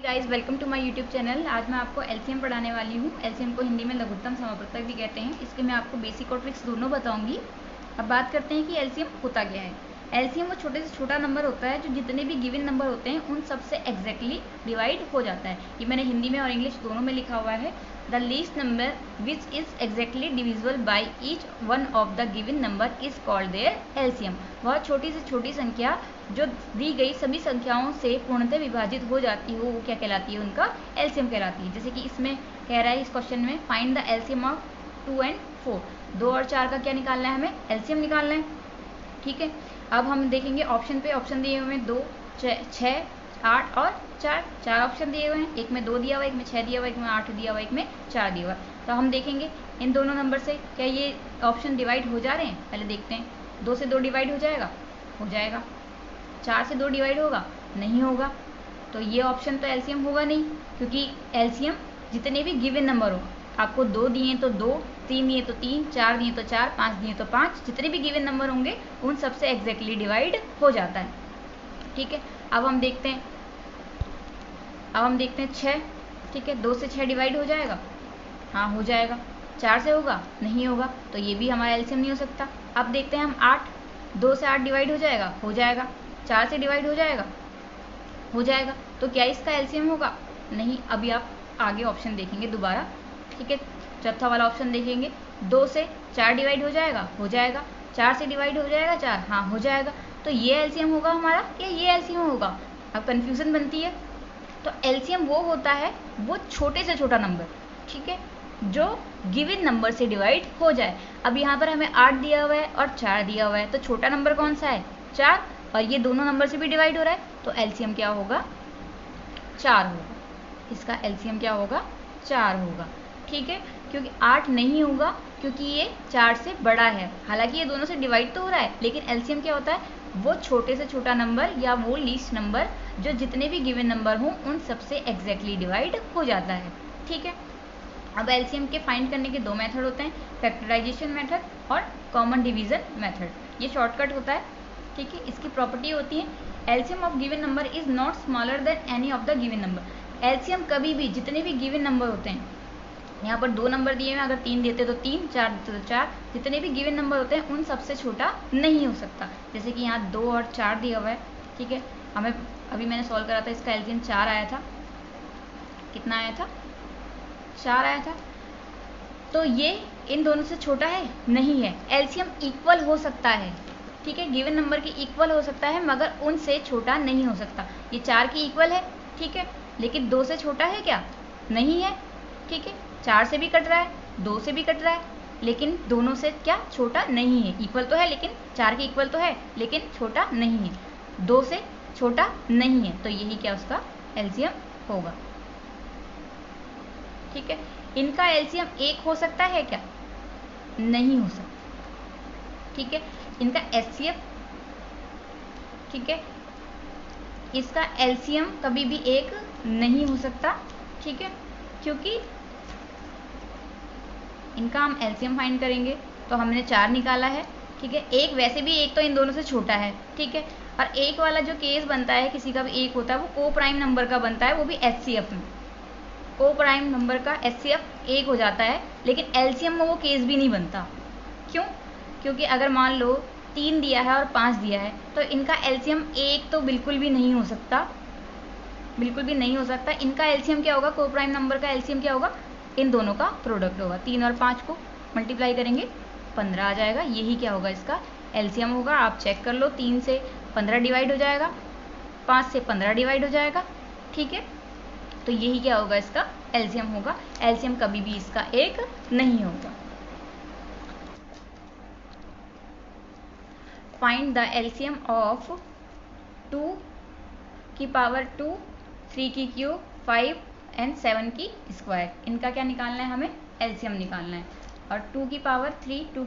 Guys, welcome to my YouTube channel. आज मैं आपको एलसीएम पढ़ाने वाली हूँ। एलसीएम को हिंदी में लघुत्तम समापवर्तक भी कहते हैं। इसके मैं आपको बेसिक और ट्रिक्स दोनों बताऊंगी। अब बात करते हैं कि एलसीएम होता क्या है। एलसीएम वो छोटे से छोटा नंबर होता है जो जितने भी गिवन नंबर होते हैं उन सबसे एग्जैक्टली डिवाइड हो जाता है। ये मैंने हिंदी में और इंग्लिश दोनों में लिखा हुआ है। The least number which is exactly divisible by each one of the given number is called their LCM. वह छोटी से छोटी संख्या जो दी गई सभी संख्याओं से पूर्णतः विभाजित हो जाती हो वो क्या कहलाती है, उनका एलसीएम कहलाती है। जैसे कि इसमें कह रहा है इस क्वेश्चन में find the LCM of 2 and 4। 2 और 4 का क्या निकालना है, हमें एलसीएम निकालना है। ठीक है, अब हम देखेंगे ऑप्शन पे। ऑप्शन दिए हुए हैं 2, 6, 8 और 4। 4 ऑप्शन दिए हुए हैं, एक में 2 दिया हुआ, एक में 6 दिया हुआ, एक में 8 दिया हुआ, एक में 4 दिया हुआ। तो हम देखेंगे इन दोनों नंबर से क्या ये ऑप्शन डिवाइड हो जा रहे हैं। पहले देखते हैं, 2 से 2 डिवाइड हो जाएगा, हो जाएगा। 4 से 2 डिवाइड होगा, नहीं होगा। तो ये ऑप्शन तो एलसीएम होगा नहीं, क्योंकि एलसीएम जितने भी गिवन नंबर हो, आपको 2 दिए तो 2, 3 दिए तो 3, 4 दिए तो 4, 5 दिए तो 5, जितने भी गिवन नंबर होंगे उन सबसे एग्जैक्टली डिवाइड हो जाता है। ठीक है, अब हम देखते हैं 6। ठीक है, 2 से 6 डिवाइड हो जाएगा, हाँ हो जाएगा। 4 से होगा, नहीं होगा, तो ये भी हमारा एलसीएम नहीं हो सकता। अब देखते हैं हम 8। 2 से 8 डिवाइड हो जाएगा, हो जाएगा। 4 से डिवाइड हो जाएगा, हो जाएगा। तो क्या इसका एलसीएम होगा, नहीं। अभी आप आगे ऑप्शन देखेंगे दोबारा। ठीक है, चौथा वाला ऑप्शन देखेंगे, 2 से 4 डिवाइड हो जाएगा, हो जाएगा। 4 से डिवाइड हो जाएगा 4, हाँ हो जाएगा। तो ये एलसीएम होगा हमारा या ये एलसीएम होगा, अब कन्फ्यूजन बनती है। तो एलसीएम वो होता है वो छोटे से छोटा नंबर, ठीक है, जो गिवन नंबर से डिवाइड हो जाए। अब यहाँ पर हमें 8 दिया हुआ है और 4 दिया हुआ है, तो छोटा नंबर कौन सा है, 4, और ये दोनों नंबर से भी डिवाइड हो रहा है, तो एलसीएम क्या होगा, 4 होगा। इसका एलसीएम क्या होगा, 4 होगा। ठीक है, क्योंकि 8 नहीं होगा क्योंकि ये 4 से बड़ा है। हालांकि ये दोनों से डिवाइड तो हो रहा है, लेकिन एलसीएम क्या होता है, वो छोटे से छोटा नंबर या वो लीस्ट नंबर जो जितने भी गिवन नंबर हों उन सबसे एग्जैक्टली डिवाइड हो जाता है। ठीक है, अब एलसीएम के फाइंड करने के 2 मेथड होते हैं, फैक्टराइजेशन मेथड और कॉमन डिवीजन मेथड। ये शॉर्टकट होता है। ठीक है, इसकी प्रॉपर्टी होती है LCM of given number is not smaller than any of the given number. LCM कभी भी जितने भी गिवन नंबर होते हैं, यहाँ पर 2 नंबर दिए हैं, अगर 3 देते तो 3, 4 देते तो 4, जितने भी गिवन नंबर होते हैं उन सबसे छोटा नहीं हो सकता। जैसे कि यहाँ 2 और 4 दिया हुआ है। ठीक है, हमें अभी मैंने सॉल्व करा था, इसका एलसीएम 4 आया था। कितना आया था, 4 आया था। तो ये इन दोनों से छोटा है, नहीं है। एलसीएम इक्वल हो सकता है, ठीक है, गिवन नंबर की इक्वल हो सकता है, मगर उनसे छोटा नहीं हो सकता। ये 4 की इक्वल है, ठीक है, लेकिन 2 से छोटा है क्या, नहीं है। ठीक है, 4 से भी कट रहा है, 2 से भी कट रहा है, लेकिन दोनों से क्या छोटा नहीं है। इक्वल तो है, लेकिन 4 की इक्वल तो है, लेकिन छोटा नहीं है। 2 से छोटा नहीं है, तो यही क्या उसका एलसीएम होगा। ठीक है, इनका एलसीएम 1 हो सकता है क्या, नहीं हो सकता। ठीक है, इनका एचसीएफ, ठीक है, इसका एलसीएम कभी भी 1 नहीं हो सकता। ठीक है, क्योंकि इनका हम एलसीएम फाइंड करेंगे तो हमने 4 निकाला है। ठीक है, 1 वैसे भी 1 तो इन दोनों से छोटा है। ठीक है, और 1 वाला जो केस बनता है, किसी का भी 1 होता है, वो को प्राइम नंबर का बनता है, वो भी एचसीएफ में। को प्राइम नंबर का एचसीएफ 1 हो जाता है, लेकिन एलसीएम में वो केस भी नहीं बनता। क्यों, क्योंकि अगर मान लो 3 दिया है और 5 दिया है, तो इनका एलसीएम 1 तो बिल्कुल भी नहीं हो सकता, बिल्कुल भी नहीं हो सकता। इनका एलसीएम क्या होगा, को प्राइम नंबर का एलसीएम क्या होगा, इन दोनों का प्रोडक्ट होगा। 3 और 5 को मल्टीप्लाई करेंगे 15 आ जाएगा, यही क्या होगा, इसका एलसीएम होगा। आप चेक कर लो, 3 से 15 डिवाइड हो जाएगा, 5 से 15 डिवाइड हो जाएगा। ठीक है, तो यही क्या होगा, इसका एलसीएम होगा। एलसीएम कभी भी इसका 1 नहीं होगा। फाइंड द एलसीएम ऑफ 2 की पावर 2, 3 की क्यूब, 5 एंड 7 की स्क्वायर। इनका क्या निकालना है, हमें एलसीएम निकालना है। और 2 की पावर 3, 3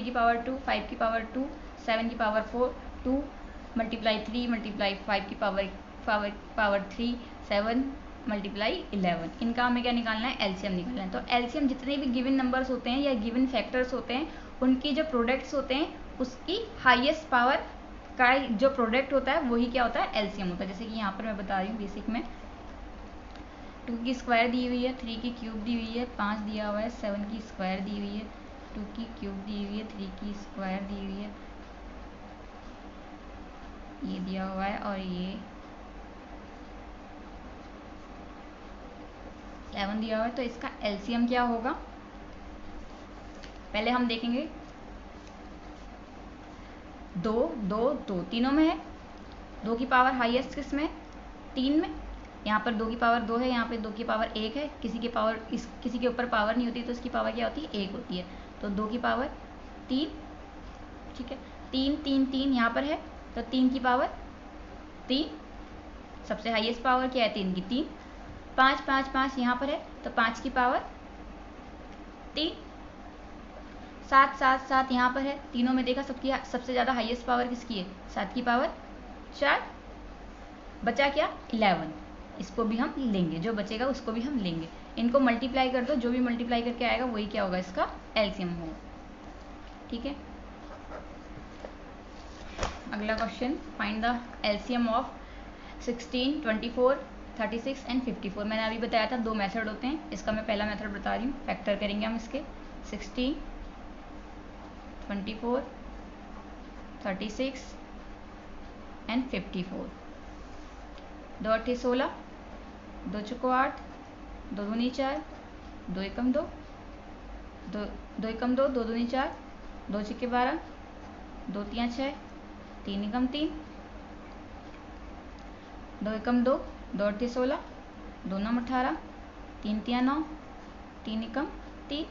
की पावर 2, 5 की पावर 2, 7 की पावर 4, 2 मल्टीप्लाई 3 मल्टीप्लाई 5 की पावर 3, 7 मल्टीप्लाई 11। इनका हमें क्या निकालना है, एलसीएम निकालना है। तो एलसीएम जितने भी गिवन नंबर्स होते हैं या गिवन फैक्टर्स होते हैं, उनकी जो प्रोडक्ट्स होते हैं, उसकी हाईएस्ट पावर का जो प्रोडक्ट होता है वही क्या होता है, एलसीएम होता है। जैसे कि यहाँ पर मैं बता रही हूँ बेसिक में, 2 की स्क्वायर दी हुई है, 3 की क्यूब दी हुई है, 5 दिया हुआ है, 7 की स्क्वायर दी हुई है, 2 की क्यूब दी हुई है, 3 की स्क्वायर दी हुई है, ये दिया हुआ है, और ये 11 दिया हुआ है। तो इसका एलसीएम क्या होगा, पहले हम देखेंगे। 2 2 2 तीनों में है, 2 की पावर हाईएस्ट किस में, 3 में। यहाँ पर 2 की पावर 2 है, यहाँ पे 2 की पावर 1 है। किसी के ऊपर पावर नहीं होती तो इसकी पावर क्या होती है, 1 होती है। तो 2 की पावर 3, ठीक है। 3 3 3 यहाँ पर है, तो 3 की पावर 3, सबसे हाईएस्ट पावर क्या है, 3 की 3। 5 5 5 यहाँ पर है, तो 5 की पावर 3। 7 7 7 यहाँ पर है, तीनों में देखा सबसे ज़्यादा हाईएस्ट पावर किसकी है, 7 की पावर 4। बचा क्या, 11। इसको भी हम लेंगे, जो बचेगा उसको भी हम लेंगे। इनको मल्टीप्लाई कर दो, जो भी मल्टीप्लाई करके आएगा वही क्या होगा, इसका एलसीएम होगा। ठीक है। अगला question, find the LCM of 16, 24, 36 and 54। मैंने अभी बताया था 2 मेथड होते हैं, इसका मैं पहला मेथड बता रही हूँ। फैक्टर करेंगे हम इसके 16, 24, 36 एंड 54। 2 8 16, 2 चौको 8, 2 दूनी 4, 2 एकम 2, 2 एकम 2, 2 दूनी 4, 2 छक्के 12, 2 तियां 6, 3 एकम 3, 2 एकम 2, 2 8 16, 2 नम 18, 3 तियां 9, 3 एकम 3,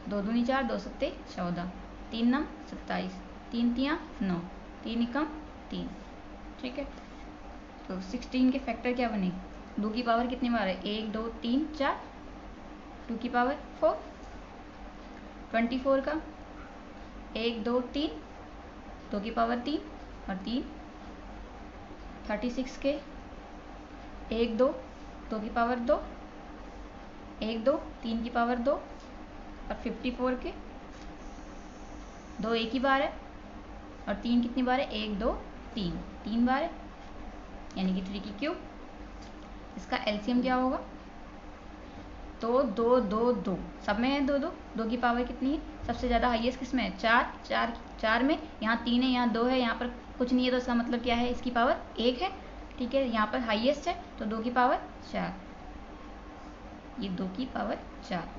2 दूनी 4, 2 सत्ते 14, 3 नम 27, 3 तियां 9, 3 एकम 3। ठीक है। तो 16 के फैक्टर क्या बने, 2 की पावर कितनी बार है, 1 2 3 4, 2 की पावर 4। 24 का 1 2 3, 2 की पावर 3 और 3। 36 के 1 2, 2 की पावर 2, 1 2 3 की पावर 2। और 54 के 2 एक ही बार है और 3 कितनी बार है, 1 2 3, 3 बार है, यानी कि 3 की क्यूब। इसका एलसीएम क्या होगा, तो 2 2 2, सब में है 2 2। 2 की पावर कितनी है, सबसे ज़्यादा हाईएस्ट किस में है, 4 4 4 में। यहाँ 3 है, यहाँ 2 है, यहाँ पर कुछ नहीं है, तो इसका मतलब क्या है, इसकी पावर 1 है। ठीक है, यहाँ पर हाईएस्ट है, तो 2 की पावर 4, ये 2 की पावर 4।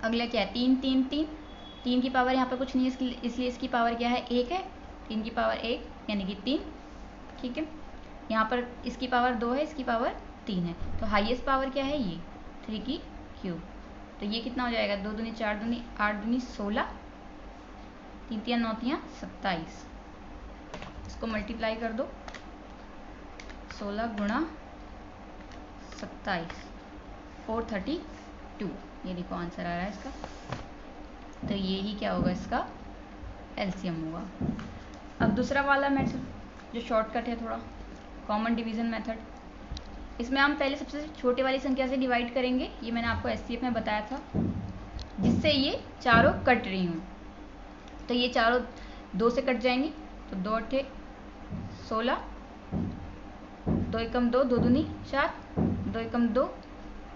अगला क्या है, 3 3 3, 3 की पावर यहाँ पर कुछ नहीं है, इसलिए इसकी पावर क्या है, 1 है। 3 की पावर 1 यानी कि 3। ठीक है, यहाँ पर इसकी पावर 2 है, इसकी पावर 3 है, तो हाईएस्ट पावर क्या है, ये 3 की क्यूब। तो ये कितना हो जाएगा, 2 दूनी 4 दूनी 8 दूनी 16, 3 तियां 9 तियां 27। इसको मल्टीप्लाई कर दो, 16 गुणा 27, 432। ये देखो आंसर आ रहा है इसका। तो ये ही क्या होगा, इसका एलसीएम होगा। अब दूसरा वाला मेथड जो शॉर्टकट है थोड़ा, कॉमन डिवीजन मेथड। इसमें हम पहले सबसे छोटे वाली संख्या से डिवाइड करेंगे, ये मैंने आपको एससीएफ में बताया था, जिससे ये चारों कट रही हूँ। तो ये चारों 2 से कट जाएंगी, तो 2 8 16, 2 एकम 2, 2 दूनी 4, 2 एकम 2,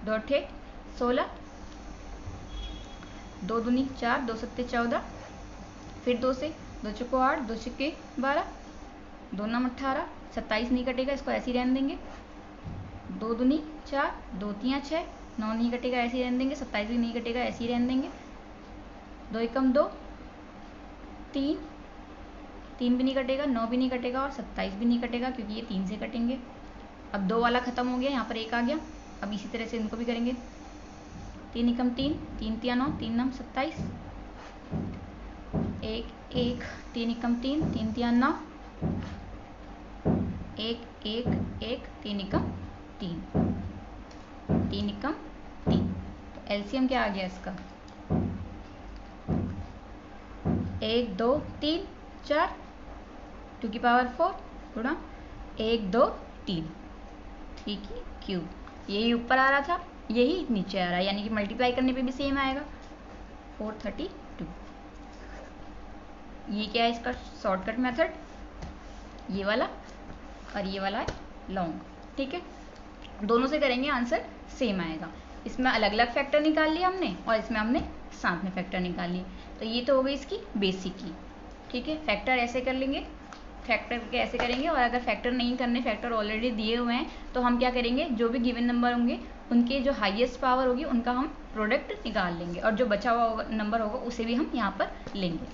2 8 16, 2 दूनी 4, 2 सत्ते 14, फिर 2 से 2 चौको 8, 2 छक्के 12, 2 नम 18, 27 नहीं कटेगा, इसको ऐसे ही रहने देंगे। 2 दूनी 4, 2 तियां 6, 9 नहीं कटेगा, ऐसे ही रहने देंगे। 27 भी नहीं कटेगा, ऐसे ही रहने देंगे। 2 एकम 2, 3, 3 भी नहीं कटेगा, 9 भी नहीं कटेगा और 27 भी नहीं कटेगा, क्योंकि ये 3 से कटेंगे। अब 2 वाला खत्म हो गया, यहाँ पर 1 आ गया। अब इसी तरह से इनको भी करेंगे। 3 एकम 3, 3 तियां 9, 3 नम 27, 1 1, 3 एकम 3, 3 तियां 9, 1 1 1, 3 एकम 3, 3 एकम 3। तो एलसीएम क्या आ गया इसका, 1 2 3 4, 2 की पावर 4 गुणा 1 2 3, 3 की क्यूब। यही ऊपर आ रहा था, यही नीचे आ रहा है, यानी कि मल्टीप्लाई करने पे भी सेम आएगा, 432। ये क्या है, इसका शॉर्टकट मेथड, ये वाला, और ये वाला है लॉन्ग। ठीक है, दोनों से करेंगे आंसर सेम आएगा। इसमें अलग अलग फैक्टर निकाल लिए हमने और इसमें हमने साथ में फैक्टर निकाल लिए। तो ये तो हो गई इसकी बेसिक की। ठीक है, फैक्टर ऐसे कर लेंगे, फैक्टर के ऐसे करेंगे। और अगर फैक्टर नहीं करने, फैक्टर ऑलरेडी दिए हुए हैं, तो हम क्या करेंगे, जो भी गिवन नंबर होंगे उनके जो हाईएस्ट पावर होगी उनका हम प्रोडक्ट निकाल लेंगे और जो बचा हुआ नंबर होगा उसे भी हम यहाँ पर लेंगे।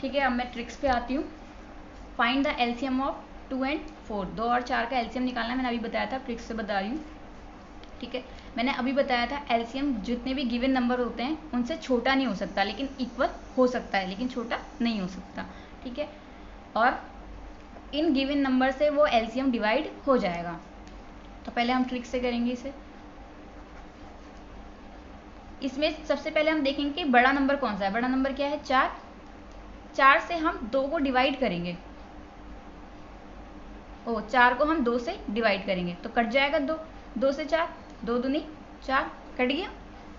ठीक है, अब मैं ट्रिक्स पे आती हूँ। Find the LCM of 2 and 4। 2 और 4 का एलसीएम निकालना मैंने अभी बताया था, ट्रिक्स से बता रही हूँ। ठीक है, मैंने अभी बताया था एलसीएम जितने भी गिवन नंबर होते हैं उनसे छोटा नहीं हो सकता, लेकिन इक्वल हो सकता है, लेकिन छोटा नहीं हो सकता। ठीक है, और इन गिवन नंबर से वो एलसीएम डिवाइड हो जाएगा। तो पहले हम ट्रिक से करेंगे इसे। इसमें सबसे पहले हम देखेंगे कि बड़ा नंबर कौन सा है। बड़ा नंबर क्या है, 4। 4 से हम 2 को डिवाइड करेंगे। 4 को हम 2 से डिवाइड करेंगे तो कट जाएगा 2। 2 से 4, 2 दूनी 4, कट गया।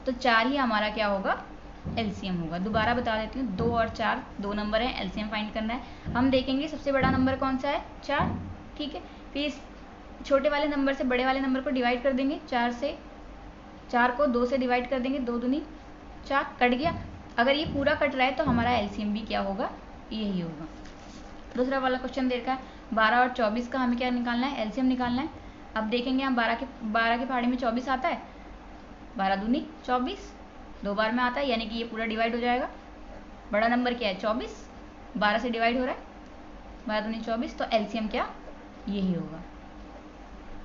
तो 4 ही हमारा क्या होगा, एलसीएम होगा। दोबारा बता देती हूँ, 2 और 4 दो नंबर हैं, एलसीएम फाइंड करना है। हम देखेंगे सबसे बड़ा नंबर कौन सा है, 4। ठीक है, फिर इस छोटे वाले नंबर से बड़े वाले नंबर को डिवाइड कर देंगे। 4 से 4 को 2 से डिवाइड कर देंगे, 2 दूनी 4, कट गया। अगर ये पूरा कट रहा है तो हमारा एलसीएम भी क्या होगा, यही होगा। दूसरा वाला क्वेश्चन देखा है, 12 और 24 का हमें क्या निकालना है, एलसीएम निकालना है। अब देखेंगे हम 12 के पहाड़ी में 24 आता है, 12 दूनी 24, 2 बार में आता है, यानी कि ये पूरा डिवाइड हो जाएगा। बड़ा नंबर क्या है, 24, 12 से डिवाइड हो रहा है, 12 दूनी 24, तो एलसीएम क्या, यही होगा,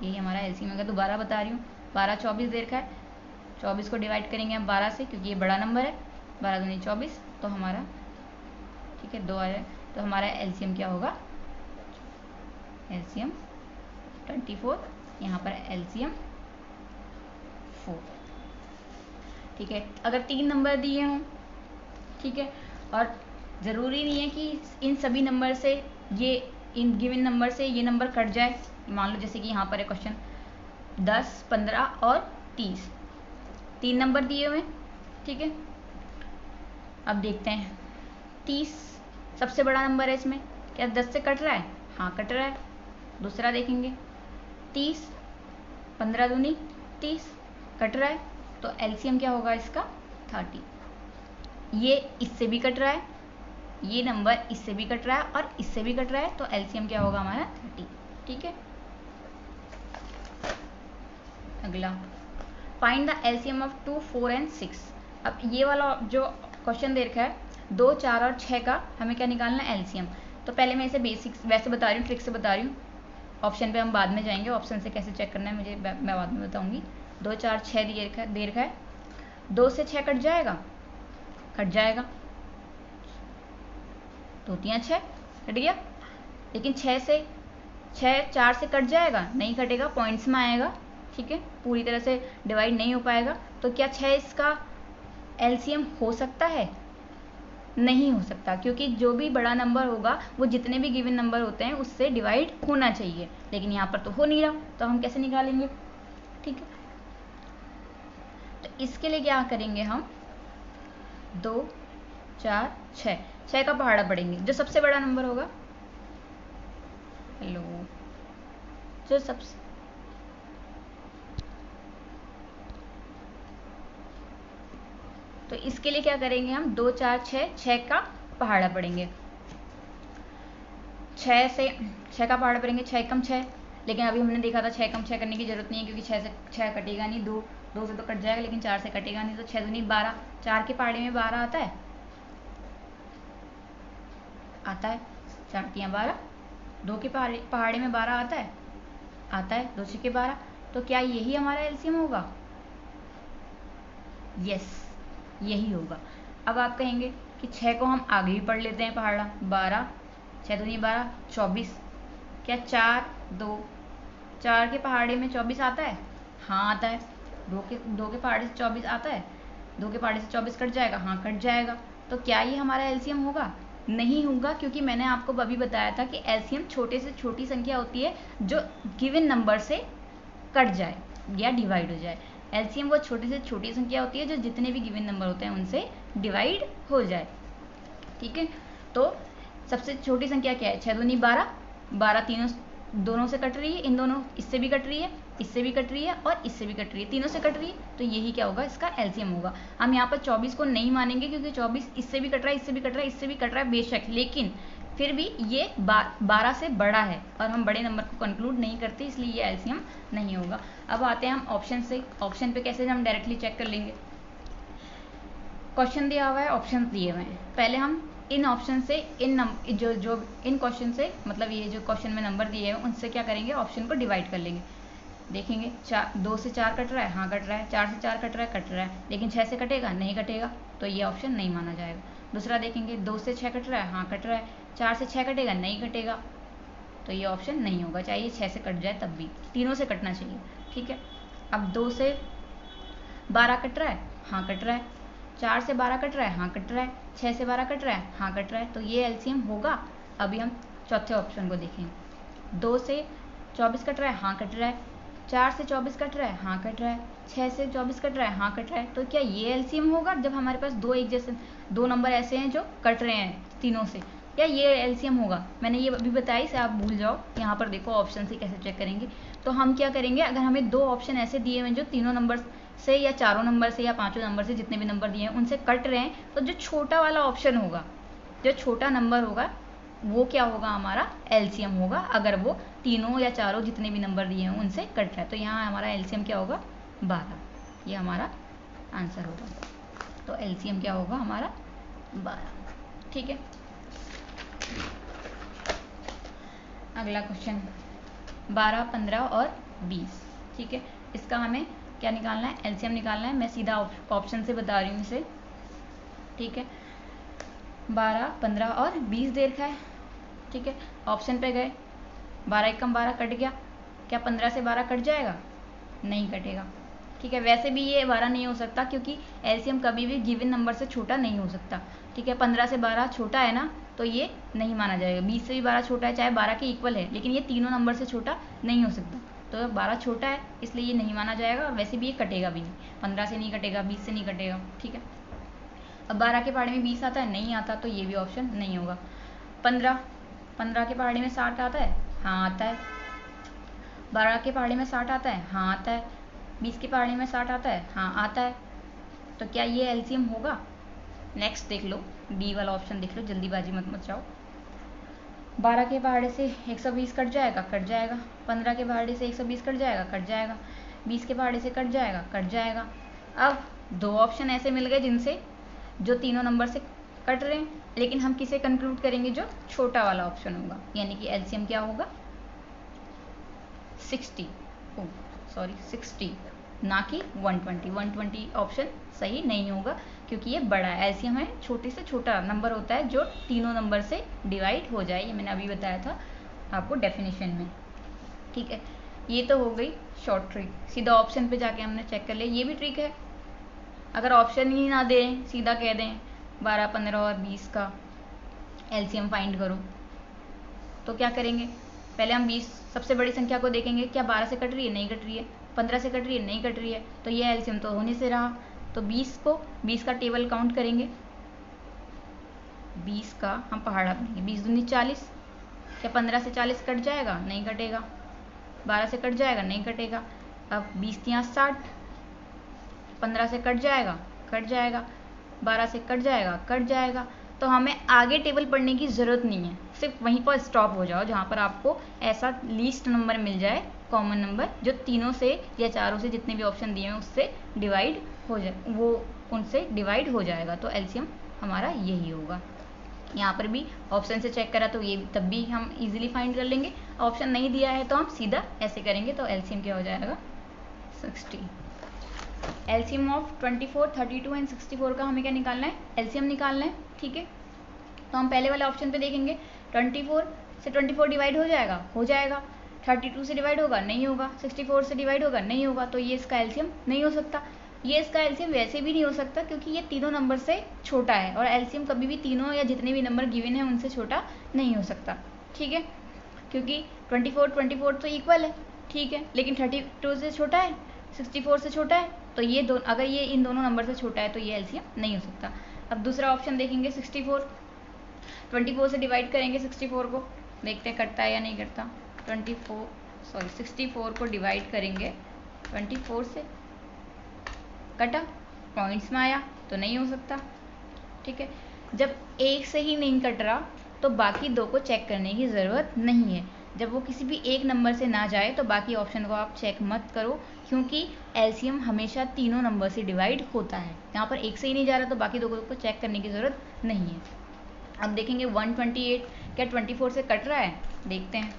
यही हमारा एलसीएम होगा। दोबारा बता रही हूँ, 12 24 देखा है, 24 को डिवाइड करेंगे हम 12 से, क्योंकि ये बड़ा नंबर है, 12 दूनी 24, तो हमारा, ठीक है, 2 आ जाए, तो हमारा एलसीएम क्या होगा, एलसीएम 24, यहाँ पर एलसीएम 4। ठीक है, अगर 3 नंबर दिए हों, ठीक है, और ज़रूरी नहीं है कि इन सभी नंबर से ये, इन गिवन नंबर से ये नंबर कट जाए। मान लो जैसे कि यहाँ पर है क्वेश्चन 10, 15 और 30, 3 नंबर दिए हुए हैं। ठीक है, अब देखते हैं 30 सबसे बड़ा नंबर है, इसमें क्या 10 से कट रहा है, हाँ कट रहा है। दूसरा देखेंगे 30, 15 दूनी 30, कट रहा है, तो एलसीएम क्या होगा इसका, 30। ये इससे भी कट रहा है, ये नंबर इससे भी कट रहा है और इससे भी कट रहा है, तो एलसीएम क्या होगा हमारा, 30। ठीक है, अगला, find the LCM of 2, 4 and 6। अब ये वाला जो क्वेश्चन दे रखा है, 2, 4 और 6 का हमें क्या निकालना है, एलसीएम। तो पहले मैं इसे बेसिक्स वैसे बता रही हूँ, ट्रिक से बता रही हूँ। ऑप्शन पे हम बाद में जाएंगे, ऑप्शन से कैसे चेक करना है मुझे मैं बाद में बताऊंगी। 2, 4, 6 दे रखा है, 2 से 6 कट जाएगा, कट जाएगा, 2 3 6, कट गया। लेकिन 6 4 से कट जाएगा, नहीं कटेगा, पॉइंट्स में आएगा। ठीक है, पूरी तरह से डिवाइड नहीं हो पाएगा। तो क्या 6 इसका एलसीएम हो सकता है, नहीं हो सकता, क्योंकि जो भी बड़ा नंबर होगा वो जितने भी गिवन नंबर होते हैं उससे डिवाइड होना चाहिए, लेकिन यहाँ पर तो हो नहीं रहा, तो हम कैसे निकालेंगे। ठीक है, तो इसके लिए क्या करेंगे हम, 2, 4, 6 का पहाड़ा पढ़ेंगे, जो सबसे बड़ा नंबर होगा, हेलो, जो सबसे, तो इसके लिए क्या करेंगे हम, 2, 4, 6 का पहाड़ा पढ़ेंगे। 6 का पहाड़ा पढ़ेंगे, 6 कम 6, लेकिन अभी हमने देखा था 6 कम 6 करने की जरूरत नहीं है, क्योंकि 6 से 6 कटेगा नहीं, 2 से तो कट जाएगा, लेकिन 4 से कटेगा नहीं, तो 6 दूनी 12, 4 के पहाड़े में 12 आता है, 4 तियां 12, 2 के पहाड़े में 12 आता है, 2 6 के 12, तो क्या यही हमारा एलसीएम होगा, यस, यही होगा। अब आप कहेंगे कि 6 को हम आगे भी पढ़ लेते हैं पहाड़ा, 12, 6 दूनी 12, 24, क्या 4 2, 4 के पहाड़े में 24 आता है, हाँ आता है। 2 के पहाड़े से 24 आता है, 2 के पहाड़े से 24 कट जाएगा, हाँ कट जाएगा। तो क्या ये हमारा एलसीएम होगा, नहीं होगा, क्योंकि मैंने आपको अभी बताया था कि एलसीएम छोटे से छोटी संख्या होती है जो गिवन नंबर से कट जाए या डिवाइड हो जाए। एलसीएम वो छोटी से छोटी संख्या होती है जो जितने भी गिवन नंबर होते हैं उनसे डिवाइड हो जाए। ठीक है, तो सबसे छोटी संख्या क्या है, 6 दूनी 12, 12 तीनों दोनों से कट रही है, इन दोनों, इससे भी कट रही है, इससे भी कट रही है और इससे भी कट रही है, तीनों से कट रही है, तो यही क्या होगा, इसका एलसीएम होगा। हम यहाँ पर 24 को नहीं मानेंगे क्योंकि 24 इससे भी कट रहा है, इससे भी कट रहा है, इससे भी कट रहा है बेशक, लेकिन फिर भी ये 12 से बड़ा है और हम बड़े नंबर को कंक्लूड नहीं करते, इसलिए ये एलसीएम नहीं होगा। अब आते हैं हम ऑप्शन से। ऑप्शन पे कैसे हम डायरेक्टली चेक कर लेंगे। क्वेश्चन दिया हुआ है, ऑप्शन दिए हुए हैं, पहले हम इन ऑप्शन से इन क्वेश्चन से, मतलब ये जो क्वेश्चन में नंबर दिए हैं उनसे क्या करेंगे, ऑप्शन को डिवाइड कर लेंगे। देखेंगे 2 से 4 कट रहा है, हाँ कट रहा है, 4 से 4 कट रहा है, लेकिन 6 से कटेगा, नहीं कटेगा, तो ये ऑप्शन नहीं माना जाएगा। दूसरा देखेंगे 2 से 6 कट रहा है, हाँ कट रहा है, 4 से 6 कटेगा, नहीं कटेगा, तो ये ऑप्शन नहीं होगा, चाहे 6 से कट जाए तब भी, तीनों से कटना चाहिए। ठीक है, अब 2 से 12 कट रहा है, हाँ कट रहा है, 4 से 12 कट रहा है, हाँ कट रहा है, 6 से 12 कट रहा है, हाँ कट रहा है, तो ये एलसीएम होगा। अभी हम चौथे ऑप्शन को देखें। 2 से 24 कट रहा है, हाँ कट रहा है, 4 से 24 कट रहा है, हाँ कट रहा है, 6 से 24 कट रहा है, हाँ कट रहा है, तो क्या ये एलसीएम होगा जब हमारे पास दो नंबर ऐसे हैं जो कट रहे हैं तीनों से, या ये एलसीएम होगा। मैंने ये अभी बताई से आप भूल जाओ, यहाँ पर देखो ऑप्शन से कैसे चेक करेंगे। तो हम क्या करेंगे, अगर हमें 2 ऑप्शन ऐसे दिए हुए हैं जो तीनों नंबर से या चारों नंबर से या पांचों नंबर से, जितने भी नंबर दिए हैं उनसे कट रहे हैं, तो जो छोटा वाला ऑप्शन होगा, जो छोटा नंबर होगा, वो क्या होगा, हमारा एलसीएम होगा, अगर वो तीनों या चारों जितने भी नंबर दिए हैं उनसे कट रहा है। तो यहाँ हमारा एलसीएम क्या होगा, 12, ये हमारा आंसर होगा। तो एलसीएम क्या होगा हमारा, 12। ठीक है, अगला क्वेश्चन 12, 15 और 20। ठीक है, इसका हमें क्या निकालना है, एलसीएम निकालना है। मैं सीधा ऑप्शन से बता रही हूँ इसे। ठीक है, 12, 15 और 20 दे रखा है। ठीक है, ऑप्शन पे गए, 12 एकम 12 कट गया, क्या 15 से 12 कट जाएगा, नहीं कटेगा। ठीक है, वैसे भी ये 12 नहीं हो सकता क्योंकि एलसीएम कभी भी गिवन नंबर से छोटा नहीं हो सकता। ठीक है, 15 से 12 छोटा है ना, तो ये नहीं माना जाएगा। 20 से भी 12 छोटा है, चाहे 12 के इक्वल है, लेकिन ये तीनों नंबर से छोटा नहीं हो सकता, तो 12 छोटा है, इसलिए ये नहीं माना जाएगा। वैसे भी ये कटेगा भी नहीं, 15 से नहीं कटेगा, 20 से नहीं कटेगा। ठीक है, अब 12 के पहाड़े में 20 आता है, नहीं आता, तो ये भी ऑप्शन नहीं होगा। 15 के पहाड़े में 60 आता है, हाँ आता है। 12 के पहाड़े में 60 आता है, हाँ आता है। 20 के पहाड़े में 60 आता है, हाँ आता है, तो क्या ये एलसीएम होगा। नेक्स्ट देख लो, डी वाला ऑप्शन देख लो, जल्दीबाजी मत मचाओ। 12 के पहाड़े से 120 कट जाएगा, कट जाएगा। 15 के पहाड़े से 120 कट जाएगा, कट जाएगा। 20 के पहाड़े से कट जाएगा, कट जाएगा। अब 2 ऑप्शन ऐसे मिल गए जिनसे जो तीनों नंबर से कट रहे हैं, लेकिन हम किसे कंक्लूड करेंगे, जो छोटा वाला ऑप्शन होगा, यानी कि एलसीएम क्या होगा, 60, ना कि 120। 120 ऑप्शन सही नहीं होगा क्योंकि ये बड़ा है। एलसीएम है छोटे से छोटा नंबर होता है जो तीनों नंबर से डिवाइड हो जाए, ये मैंने अभी बताया था आपको डेफिनेशन में। ठीक है, ये तो हो गई शॉर्ट ट्रिक। सीधा ऑप्शन पे जाके हमने चेक कर लिया। ये भी ट्रिक है, अगर ऑप्शन ही ना दें, सीधा कह दें 12, 15 और 20 का एलसीएम फाइंड करो, तो क्या करेंगे, पहले हम 20 सबसे बड़ी संख्या को देखेंगे, क्या 12 से कट रही है, नहीं कट रही है। 15 से कट रही है, नहीं कट रही है, तो ये एलसीएम तो होने से रहा। तो 20 का टेबल काउंट करेंगे, 20 का हम पहाड़ा बनेंगे, 20 दूनी 40, क्या 15 से 40 कट जाएगा, नहीं कटेगा। 12 से कट जाएगा, नहीं कटेगा। अब 20 यहाँ 60, 15 से कट जाएगा, कट जाएगा। 12 से कट जाएगा, कट जाएगा। तो हमें आगे टेबल पढ़ने की ज़रूरत नहीं है, सिर्फ वहीं पर स्टॉप हो जाओ जहाँ पर आपको ऐसा लीस्ट नंबर मिल जाए, कॉमन नंबर, जो तीनों से या चारों से, जितने भी ऑप्शन दिए हैं उससे डिवाइड हो जाए, वो उनसे डिवाइड हो जाएगा, तो एलसीएम हमारा यही होगा। यहाँ पर भी ऑप्शन से चेक करा तो ये तब भी हम इजीली फाइंड कर लेंगे। ऑप्शन नहीं दिया है तो हम सीधा ऐसे करेंगे, तो एलसीएम क्या हो जाएगा, 60। एलसीएम ऑफ 24, 32 एंड 64 का हमें क्या निकालना है, एलसीएम निकालना है। ठीक है, तो हम पहले वाले ऑप्शन पे देखेंगे, 24 से 24 डिवाइड हो जाएगा, हो जाएगा। 32 से डिवाइड होगा, नहीं होगा। 64 से डिवाइड होगा, नहीं होगा, तो ये इसका एलसीएम नहीं हो सकता। ये इसका एलसीएम वैसे भी नहीं हो सकता क्योंकि ये तीनों नंबर से छोटा है, और एलसीएम कभी भी तीनों या जितने भी नंबर गिवन है उनसे छोटा नहीं हो सकता। ठीक है, क्योंकि 24 तो इक्वल है, ठीक है, लेकिन 32 से छोटा है, 64 से छोटा है, तो ये अगर ये इन दोनों नंबर से छोटा है तो ये एलसीएम नहीं हो सकता। अब दूसरा ऑप्शन देखेंगे, 64, 24 से डिवाइड करेंगे 64 को, देखते हैं कटता है या नहीं कटता। 64 को डिवाइड करेंगे 24 से, कटा, पॉइंट्स में आया तो नहीं हो सकता। ठीक है, जब एक से ही नहीं कट रहा तो बाकी दो को चेक करने की ज़रूरत नहीं है। जब वो किसी भी एक नंबर से ना जाए तो बाकी ऑप्शन को आप चेक मत करो, क्योंकि एलसीएम हमेशा तीनों नंबर से डिवाइड होता है। यहाँ पर एक से ही नहीं जा रहा तो बाकी दो को चेक करने की ज़रूरत नहीं है। अब देखेंगे 128 क्या 24 से कट रहा है, देखते हैं।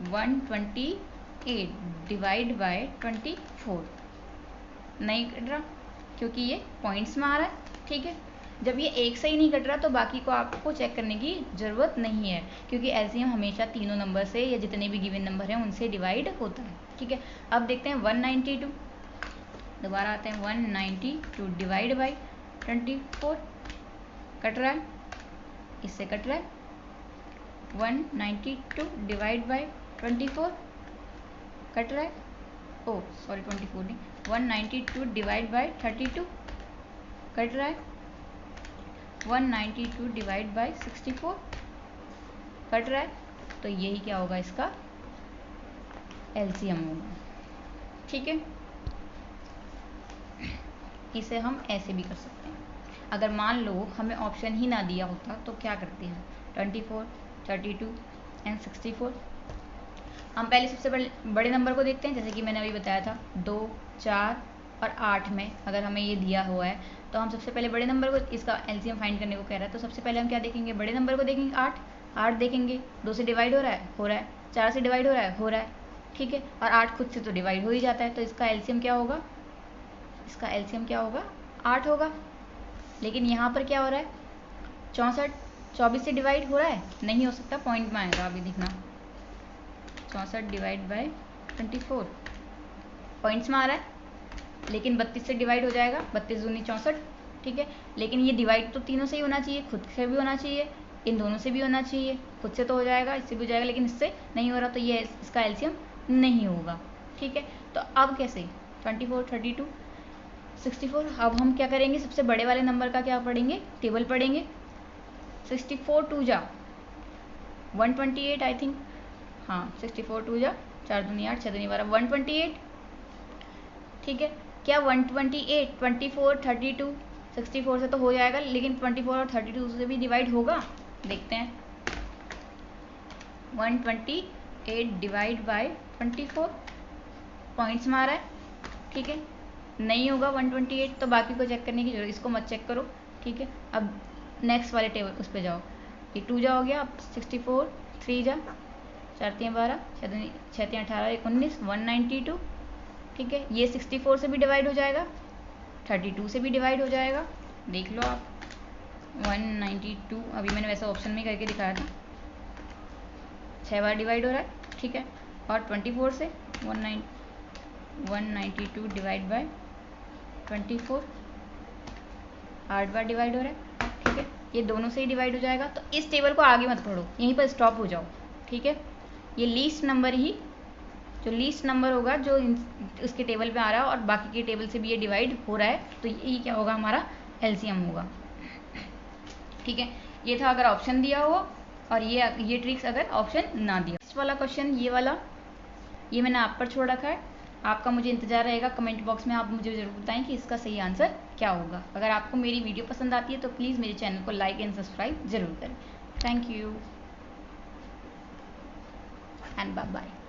128 डिवाइड बाय 24 नहीं कट रहा, क्योंकि ये पॉइंट्स में आ रहा है। ठीक है, जब ये एक से ही नहीं कट रहा तो बाकी को आपको चेक करने की ज़रूरत नहीं है, क्योंकि एलसीएम हमेशा तीनों नंबर से या जितने भी गिवन नंबर हैं उनसे डिवाइड होता है। ठीक है, अब देखते हैं 192, दोबारा आते हैं 192 डिवाइड बाई 24 कट रहा है, इससे कट रहा है। 192 डिवाइड बाई 24 कट रहा है, ओ सॉरी 24 नहीं, 192 डिवाइड बाई 32 कट रहा है। 192 डिवाइड बाई 64 कट रहा है। तो यही क्या होगा, इसका एलसीएम होगा। ठीक है, इसे हम ऐसे भी कर सकते हैं। अगर मान लो हमें ऑप्शन ही ना दिया होता तो क्या करते हैं, 24, 32 एंड 64। हम पहले सबसे बड़े नंबर को देखते हैं, जैसे कि मैंने अभी बताया था 2, 4 और 8 में अगर हमें ये दिया हुआ है तो हम सबसे पहले बड़े नंबर को, इसका एलसीएम फाइंड करने को कह रहा है, तो सबसे पहले हम क्या देखेंगे, बड़े नंबर को देखेंगे। 8 देखेंगे, 2 से डिवाइड हो रहा है, 4 से डिवाइड हो रहा है। ठीक है, और 8 खुद से तो डिवाइड हो ही जाता है, तो इसका एलसीएम क्या होगा, इसका एलसीएम क्या होगा, 8 होगा। लेकिन यहाँ पर क्या हो रहा है, 64 24 से डिवाइड हो रहा है, नहीं हो सकता, पॉइंट में आएगा। अभी देखना 64 डिवाइड बाय 24 पॉइंट्स में आ रहा है, लेकिन 32 से डिवाइड हो जाएगा, 32 दूनी 64। ठीक है, लेकिन ये डिवाइड तो तीनों से ही होना चाहिए, खुद से भी होना चाहिए, इन दोनों से भी होना चाहिए। खुद से तो हो जाएगा, इससे भी हो जाएगा, लेकिन इससे नहीं हो रहा, तो ये इसका एलसीएम नहीं होगा। ठीक है, तो अब कैसे, 24, 32, 64। अब हम क्या करेंगे, सबसे बड़े वाले नंबर का क्या पढ़ेंगे, टेबल पढ़ेंगे। 64 2 जा 128 आई थिंक, हाँ 64 2 जा 4 दूनी 8, 6 दूनी 12, 128। ठीक है, क्या 128 24 32 64 से तो हो जाएगा, लेकिन 24 और 32 से भी डिवाइड होगा, देखते हैं। 128 डिवाइड बाय 24 पॉइंट्स में आ रहा है। ठीक है, नहीं होगा 128, तो बाकी को चेक करने की जरूरत, इसको मत चेक करो। ठीक है, अब नेक्स्ट वाले टेबल उस पर जाओ, ये 2 जा हो गया, अब 64 3 जा 4 3 12 6 3 18 19 192। ठीक है, ये 64 से भी डिवाइड हो जाएगा, 32 से भी डिवाइड हो जाएगा, देख लो आप। 192 अभी मैंने वैसे ऑप्शन में करके दिखाया था, 6 बार डिवाइड हो रहा है। ठीक है, और 24 से 192 डिवाइड बाय 24 8 बार डिवाइड हो रहा है। ठीक है, ये दोनों से ही डिवाइड हो जाएगा, तो इस टेबल को आगे मत पढ़ो, यहीं पर स्टॉप हो जाओ। ठीक है, ये लीस्ट नंबर ही, जो लीस्ट नंबर होगा जो उसके टेबल पे आ रहा है और बाकी के टेबल से भी ये डिवाइड हो रहा है, तो ये क्या होगा, हमारा एलसीएम होगा। ठीक है, ये था अगर ऑप्शन दिया हो, और ये ट्रिक्स अगर ऑप्शन ना दिया। इस वाला क्वेश्चन, ये वाला, ये मैंने आप पर छोड़ रखा है, आपका मुझे इंतजार रहेगा। कमेंट बॉक्स में आप मुझे ज़रूर बताएं कि इसका सही आंसर क्या होगा। अगर आपको मेरी वीडियो पसंद आती है तो प्लीज़ मेरे चैनल को लाइक एंड सब्सक्राइब ज़रूर करें। Thank you and bye bye.